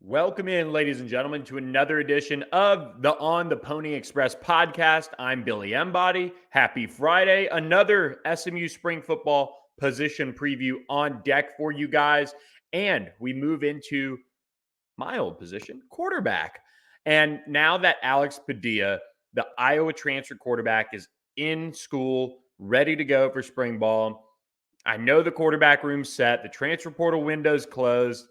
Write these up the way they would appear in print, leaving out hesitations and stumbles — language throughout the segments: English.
Welcome in, ladies and gentlemen, to another edition of the On the Pony Express podcast. I'm Billy Embody. Happy Friday. Another SMU Spring Football Position Preview on deck for you guys. And we move into my old position, quarterback. And now that Alex Padilla, the Iowa transfer quarterback, is in school, ready to go for spring ball, I know the quarterback room's set. The transfer portal window's closed.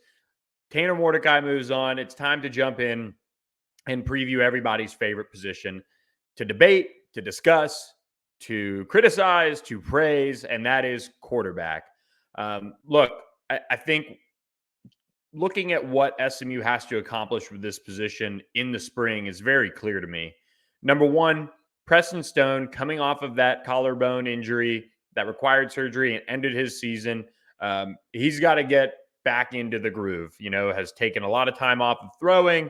Tanner Mordecai moves on. It's time to jump in and preview everybody's favorite position to debate, to discuss, to criticize, to praise, and that is quarterback. Look, I think looking at what SMU has to accomplish with this position in the spring is very clear to me. Number one, Preston Stone, coming off of that collarbone injury that required surgery and ended his season, he's got to get back into the groove. Has taken a lot of time off of throwing,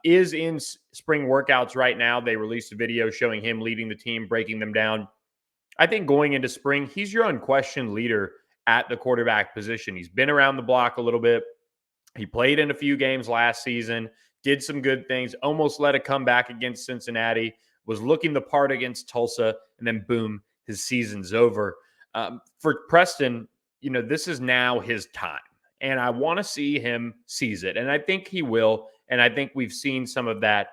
is in spring workouts right now. They released a video showing him leading the team, breaking them down. I think going into spring, he's your unquestioned leader at the quarterback position. He's been around the block a little bit. He played in a few games last season, did some good things, almost led a comeback against Cincinnati, was looking the part against Tulsa, and then boom, his season's over. For Preston, this is now his time. And I want to see him seize it. And I think he will. And I think we've seen some of that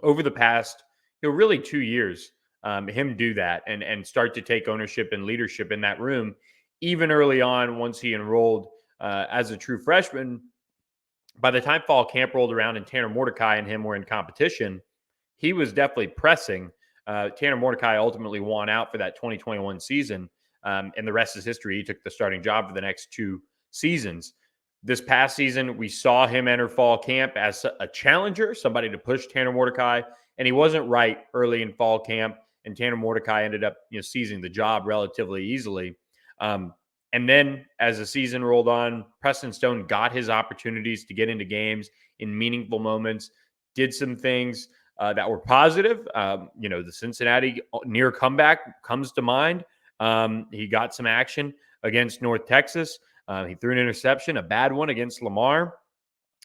over the past, really 2 years, him do that and start to take ownership and leadership in that room. Even early on, once he enrolled as a true freshman, by the time fall camp rolled around and Tanner Mordecai and him were in competition, he was definitely pressing. Tanner Mordecai ultimately won out for that 2021 season. And the rest is history. He took the starting job for the next 2 seasons. This past season, we saw him enter fall camp as a challenger, somebody to push Tanner Mordecai, and he wasn't right early in fall camp, and Tanner Mordecai ended up seizing the job relatively easily. And then as the season rolled on, Preston Stone got his opportunities to get into games in meaningful moments, did some things that were positive. The Cincinnati near comeback comes to mind. He got some action against North Texas. He threw an interception, a bad one against Lamar.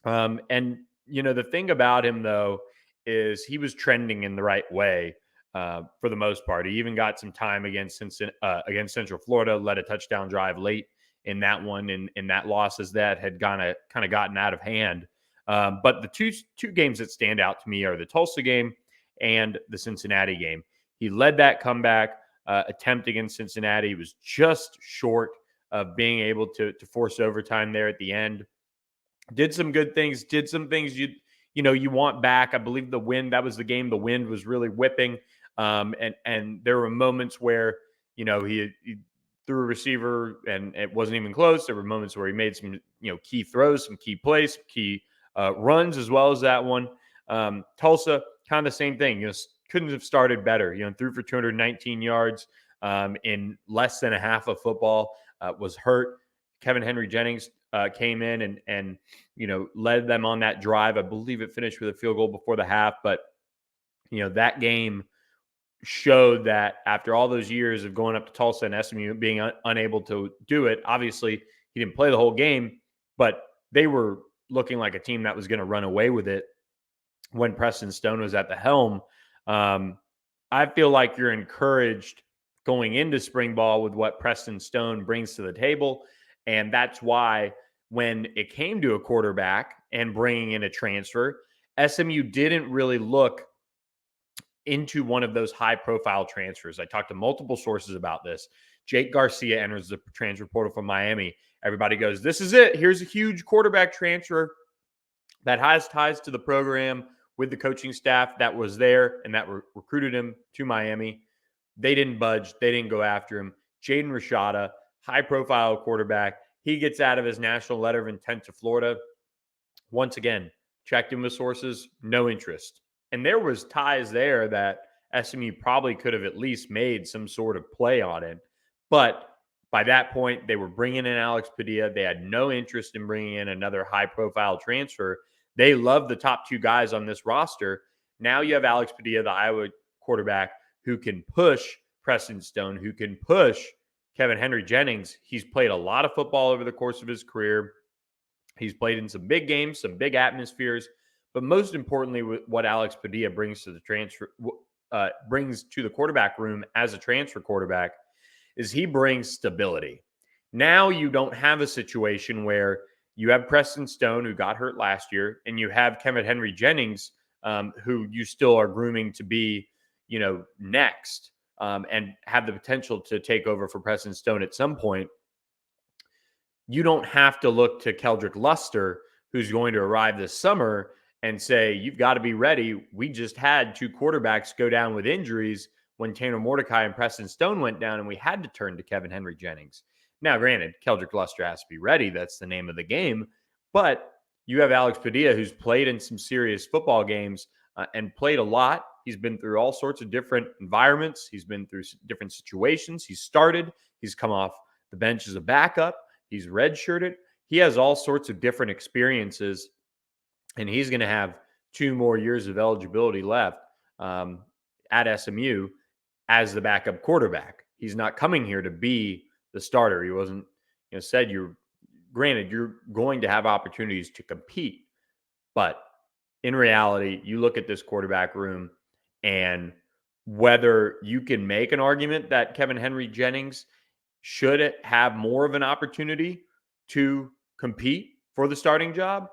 The thing about him, though, is he was trending in the right way for the most part. He even got some time against Central Florida, led a touchdown drive late in that one, in that losses that had kind of gotten out of hand. But the two games that stand out to me are the Tulsa game and the Cincinnati game. He led that comeback attempt against Cincinnati. He was just short of being able to force overtime there at the end. Did some good things, did some things you want back. I believe that was the game the wind was really whipping. And there were moments where, he threw a receiver and it wasn't even close. There were moments where he made some, key throws, some key plays, some key runs, as well as that one. Tulsa, kind of the same thing, couldn't have started better, threw for 219 yards in less than a half of football. Was hurt. Kevin Henry-Jennings came in and led them on that drive. I believe it finished with a field goal before the half, but that game showed that after all those years of going up to Tulsa and SMU being unable to do it, obviously he didn't play the whole game, but they were looking like a team that was going to run away with it when Preston Stone was at the helm. I feel like you're encouraged going into spring ball with what Preston Stone brings to the table. And that's why when it came to a quarterback and bringing in a transfer, SMU didn't really look into one of those high-profile transfers. I talked to multiple sources about this. Jake Garcia enters the transfer portal from Miami. Everybody goes, this is it. Here's a huge quarterback transfer that has ties to the program with the coaching staff that was there and that recruited him to Miami. They didn't budge. They didn't go after him. Jaden Rashada, high-profile quarterback. He gets out of his national letter of intent to Florida. Once again, checked in with sources, no interest. And there was ties there that SMU probably could have at least made some sort of play on it. But by that point, they were bringing in Alex Padilla. They had no interest in bringing in another high-profile transfer. They love the top 2 guys on this roster. Now you have Alex Padilla, the Iowa quarterback, who can push Preston Stone, who can push Kevin Henry-Jennings. He's played a lot of football over the course of his career. He's played in some big games, some big atmospheres, but most importantly, what Alex Padilla brings to the quarterback room as a transfer quarterback is he brings stability. Now you don't have a situation where you have Preston Stone, who got hurt last year, and you have Kevin Henry-Jennings, who you still are grooming to be, next, and have the potential to take over for Preston Stone at some point. You don't have to look to Keldrick Luster, who's going to arrive this summer, and say, you've got to be ready. We just had two quarterbacks go down with injuries when Tanner Mordecai and Preston Stone went down, and we had to turn to Kevin Henry-Jennings. Now, granted, Keldrick Luster has to be ready. That's the name of the game. But you have Alex Padilla, who's played in some serious football games and played a lot. He's been through all sorts of different environments. He's been through different situations. He's started. He's come off the bench as a backup. He's redshirted. He has all sorts of different experiences, and he's going to have 2 more years of eligibility left at SMU as the backup quarterback. He's not coming here to be the starter. He wasn't, said you're going to have opportunities to compete, but in reality, you look at this quarterback room, and whether you can make an argument that Kevin Henry-Jennings should have more of an opportunity to compete for the starting job,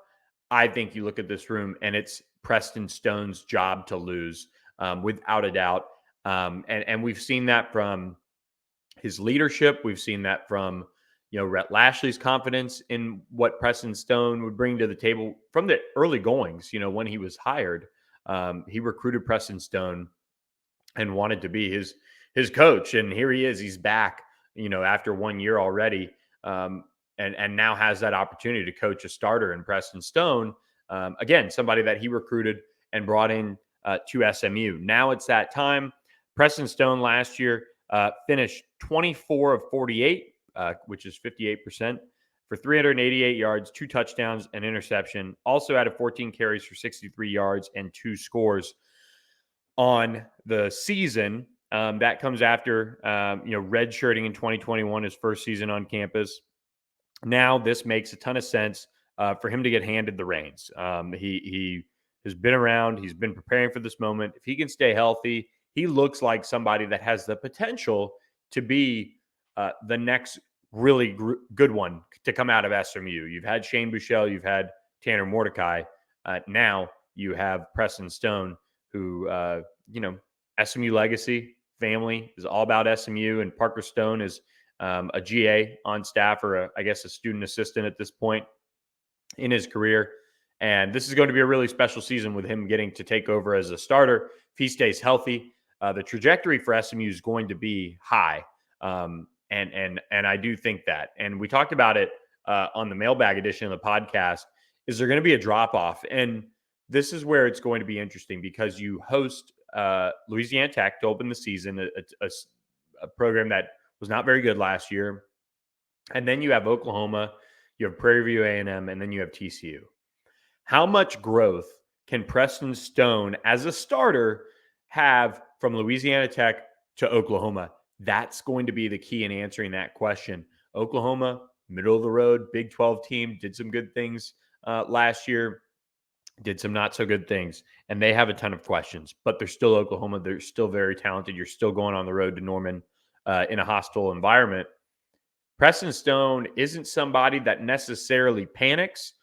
I think you look at this room and it's Preston Stone's job to lose, without a doubt. And we've seen that from his leadership. We've seen that from, Rhett Lashley's confidence in what Preston Stone would bring to the table from the early goings. When he was hired, he recruited Preston Stone and wanted to be his coach. And here he is. He's back, after 1 year already, and now has that opportunity to coach a starter in Preston Stone. Again, somebody that he recruited and brought in to SMU. Now it's that time. Preston Stone last year finished 24 of 48, which is 58%, for 388 yards, 2 touchdowns, an interception. Also added 14 carries for 63 yards and 2 scores on the season. That comes after, redshirting in 2021, his first season on campus. Now this makes a ton of sense for him to get handed the reins. He has been around. He's been preparing for this moment. If he can stay healthy, he looks like somebody that has the potential to be the next really good one to come out of SMU. You've had Shane Buechele. You've had Tanner Mordecai. Now you have Preston Stone, who, SMU legacy, family is all about SMU, and Parker Stone is a GA on staff, or a student assistant at this point in his career. And this is going to be a really special season with him getting to take over as a starter. If he stays healthy, the trajectory for SMU is going to be high. And I do think that. And we talked about it on the mailbag edition of the podcast. Is there going to be a drop off? And this is where it's going to be interesting, because you host Louisiana Tech to open the season, a program that was not very good last year. And then you have Oklahoma, you have Prairie View A&M, and then you have TCU. How much growth can Preston Stone as a starter have from Louisiana Tech to Oklahoma? That's going to be the key in answering that question. Oklahoma, middle of the road, Big 12 team, did some good things last year, did some not so good things, and they have a ton of questions, but they're still Oklahoma. They're still very talented. You're still going on the road to Norman in a hostile environment. Preston Stone isn't somebody that necessarily panics,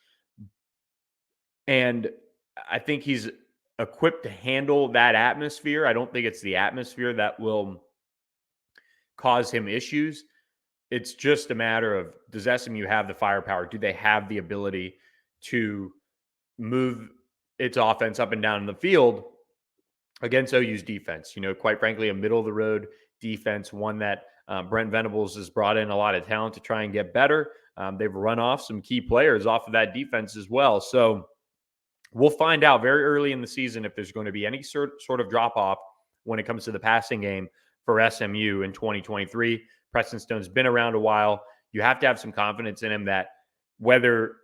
and I think he's equipped to handle that atmosphere. I don't think it's the atmosphere that will cause him issues. It's just a matter of, does SMU have the firepower? Do they have the ability to move its offense up and down the field against OU's defense? Quite frankly, a middle-of-the-road defense, one that Brent Venables has brought in a lot of talent to try and get better. They've run off some key players off of that defense as well. So we'll find out very early in the season if there's going to be any sort of drop-off when it comes to the passing game for SMU in 2023. Preston Stone's been around a while. You have to have some confidence in him that whether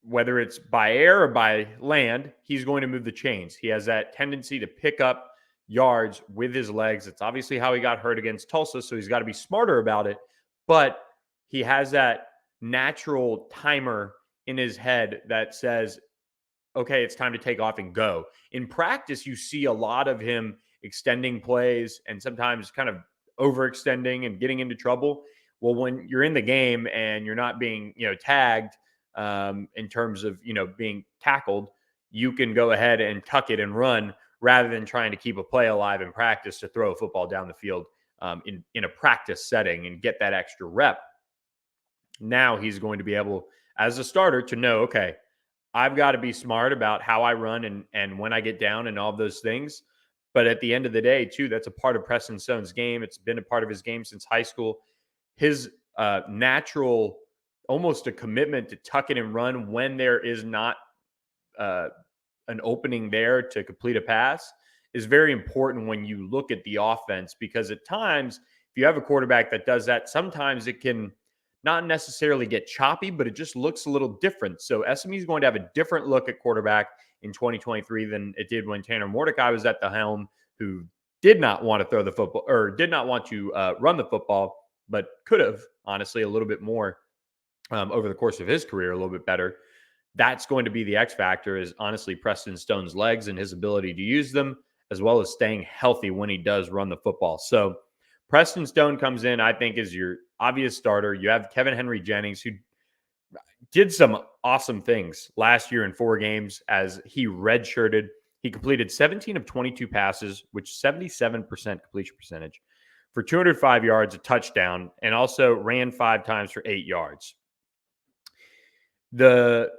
it's by air or by land, he's going to move the chains. He has that tendency to pick up yards with his legs. It's obviously how he got hurt against Tulsa, so he's got to be smarter about it. But he has that natural timer in his head that says, okay, it's time to take off and go. In practice, you see a lot of him extending plays and sometimes kind of overextending and getting into trouble. Well, when you're in the game and you're not being, tagged in terms of, being tackled, you can go ahead and tuck it and run rather than trying to keep a play alive in practice to throw a football down the field in a practice setting and get that extra rep. Now he's going to be able, as a starter, to know, okay, I've got to be smart about how I run and when I get down and all those things. But at the end of the day, too, that's a part of Preston Stone's game. It's been a part of his game since high school. His natural, almost a commitment to tuck it and run when there is not an opening there to complete a pass is very important when you look at the offense, because at times, if you have a quarterback that does that, sometimes it can not necessarily get choppy, but it just looks a little different. So SMU is going to have a different look at quarterback in 2023 than it did when Tanner Mordecai was at the helm, who did not want to throw the football or did not want to run the football, but could have, honestly, a little bit more over the course of his career, a little bit better. That's going to be the X factor, is honestly Preston Stone's legs and his ability to use them, as well as staying healthy when he does run the football. So Preston Stone comes in, I think, is your obvious starter. You have Kevin Henry-Jennings, who did some awesome things last year in 4 games as he redshirted. He completed 17 of 22 passes, which 77% completion percentage, for 205 yards, a touchdown, and also ran 5 times for 8 yards. The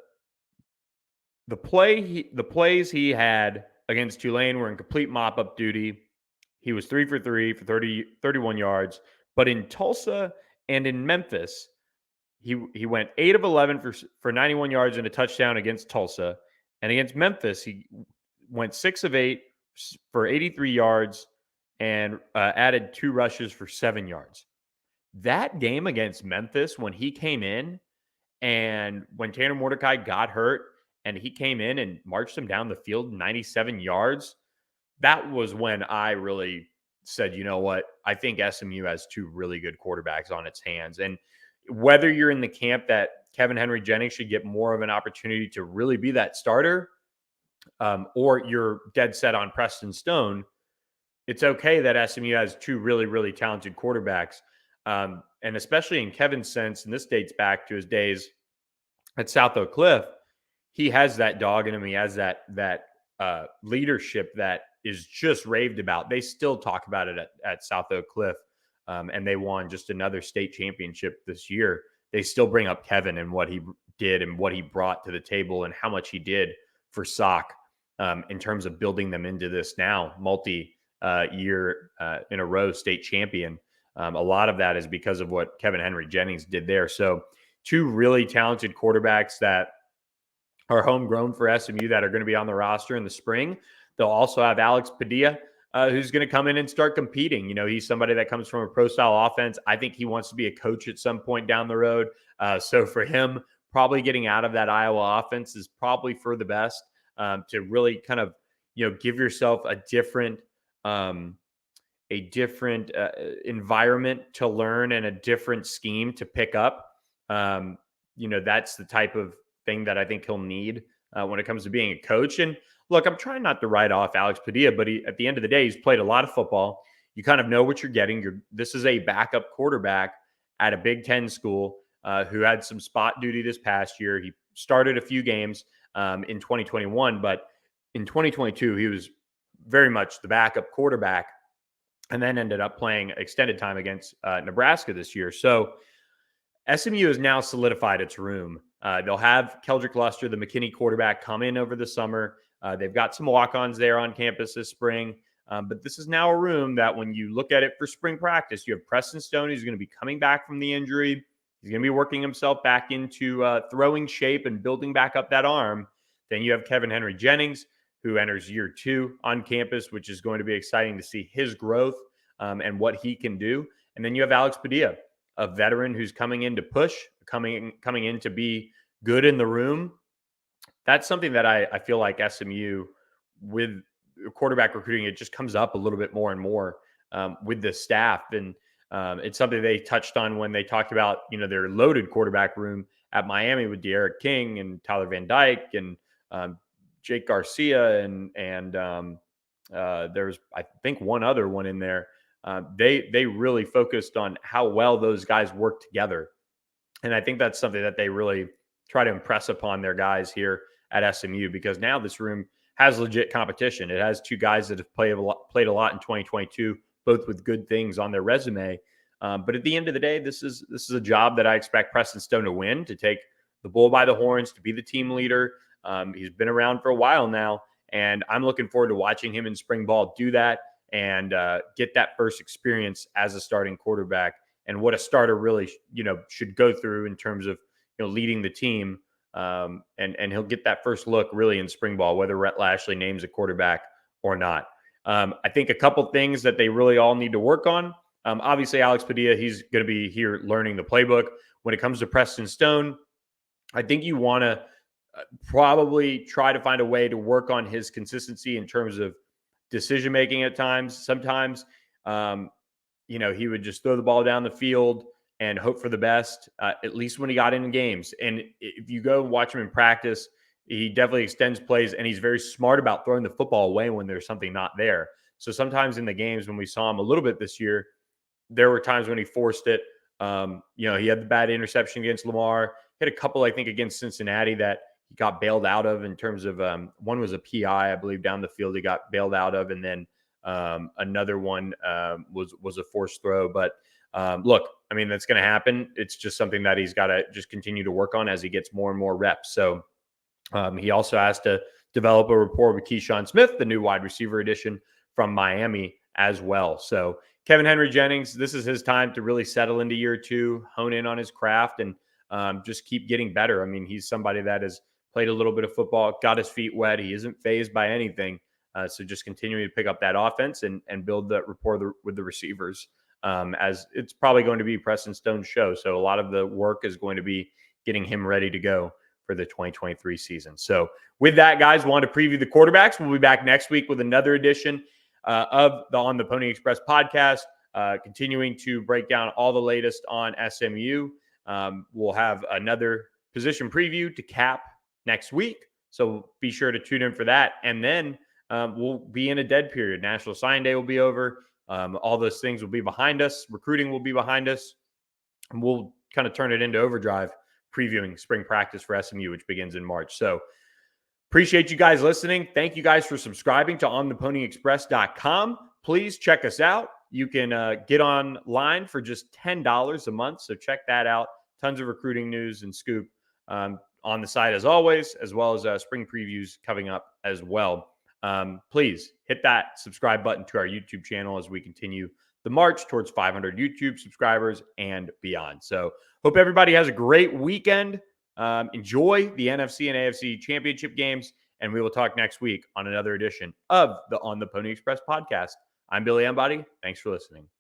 plays he had against Tulane were in complete mop-up duty. He was 3 for 3 for 31 yards. But in Tulsa and in Memphis, he went 8 of 11 for 91 yards and a touchdown against Tulsa. And against Memphis, he went 6 of 8 for 83 yards and added 2 rushes for 7 yards. That game against Memphis, when he came in and when Tanner Mordecai got hurt and he came in and marched him down the field 97 yards, that was when I really said, you know what, I think SMU has 2 really good quarterbacks on its hands. And whether you're in the camp that Kevin Henry-Jennings should get more of an opportunity to really be that starter, or you're dead set on Preston Stone, it's okay that SMU has 2 really, really talented quarterbacks. And especially in Kevin's sense, and this dates back to his days at South Oak Cliff, he has that dog in him. He has that leadership that is just raved about. They still talk about it at South Oak Cliff, and they won just another state championship this year. They still bring up Kevin and what he did and what he brought to the table and how much he did for SOC in terms of building them into this now multi-year in a row state champion. A lot of that is because of what Kevin Henry-Jennings did there. So 2 really talented quarterbacks that are homegrown for SMU that are going to be on the roster in the spring. They'll also have Alex Padilla, who's going to come in and start competing. He's somebody that comes from a pro-style offense. I think he wants to be a coach at some point down the road. So for him, probably getting out of that Iowa offense is probably for the best, to really kind of, give yourself a different environment to learn and a different scheme to pick up. That's the type of thing that I think he'll need when it comes to being a coach. And look, I'm trying not to write off Alex Padilla, but at the end of the day, he's played a lot of football. You kind of know what you're getting. This is a backup quarterback at a Big Ten school who had some spot duty this past year. He started a few games in 2021, but in 2022, he was very much the backup quarterback and then ended up playing extended time against Nebraska this year. So SMU has now solidified its room. They'll have Keldrick Luster, the McKinney quarterback, come in over the summer. They've got some walk-ons there on campus this spring. But this is now a room that when you look at it for spring practice, you have Preston Stone, who's going to be coming back from the injury. He's going to be working himself back into throwing shape and building back up that arm. Then you have Kevin Henry-Jennings, who enters year 2 on campus, which is going to be exciting to see his growth and what he can do. And then you have Alex Padilla, a veteran who's coming in to push, coming in to be good in the room. That's something that I feel like SMU, with quarterback recruiting, it just comes up a little bit more and more with the staff. And it's something they touched on when they talked about, their loaded quarterback room at Miami with De'Aaron King and Tyler Van Dyke and Jake Garcia and there's I think one other one in there. They really focused on how well those guys work together, and I think that's something that they really try to impress upon their guys here at SMU, because now this room has legit competition. It has two guys that have played a lot in 2022, both with good things on their resume. But at the end of the day, this is a job that I expect Preston Stone to win, to take the bull by the horns, to be the team leader. He's been around for a while now, and I'm looking forward to watching him in spring ball do that and get that first experience as a starting quarterback, and what a starter really should go through in terms of leading the team. And he'll get that first look really in spring ball, whether Rhett Lashley names a quarterback or not. I think a couple things that they really all need to work on. Obviously, Alex Padilla, he's going to be here learning the playbook. When it comes to Preston Stone, I think you want to probably try to find a way to work on his consistency in terms of decision making at times. Sometimes, he would just throw the ball down the field and hope for the best, at least when he got in games. And if you go and watch him in practice, he definitely extends plays, and he's very smart about throwing the football away when there's something not there. So sometimes in the games when we saw him a little bit this year, there were times when he forced it. He had the bad interception against Lamar. He had a couple, I think, against Cincinnati that he got bailed out of in terms of one was a PI, I believe, down the field he got bailed out of. And then another one was a forced throw. But look, I mean, that's going to happen. It's just something that he's got to just continue to work on as he gets more and more reps. So he also has to develop a rapport with Keyshawn Smith, the new wide receiver addition from Miami as well. So Kevin Henry-Jennings, this is his time to really settle into year two, hone in on his craft, and just keep getting better. I mean, he's somebody that has played a little bit of football, got his feet wet. He isn't fazed by anything. So just continuing to pick up that offense and build that rapport with the receivers, as it's probably going to be Preston Stone's show. So a lot of the work is going to be getting him ready to go for the 2023 season. So with that, guys, want to preview the quarterbacks. We'll be back next week with another edition of the On the Pony Express podcast, continuing to break down all the latest on SMU. We'll have another position preview to cap next week, so be sure to tune in for that. And then we'll be in a dead period. National Signing Day will be over. All those things will be behind us. Recruiting will be behind us. And we'll kind of turn it into overdrive, previewing spring practice for SMU, which begins in March. So appreciate you guys listening. Thank you guys for subscribing to ontheponyexpress.com. Please check us out. You can get online for just $10 a month. So check that out. Tons of recruiting news and scoop on the site as always, as well as spring previews coming up as well. Please hit that subscribe button to our YouTube channel as we continue the march towards 500 YouTube subscribers and beyond. So hope everybody has a great weekend. Enjoy the NFC and AFC championship games, and we will talk next week on another edition of the On the Pony Express podcast. I'm Billy Embody. Thanks for listening.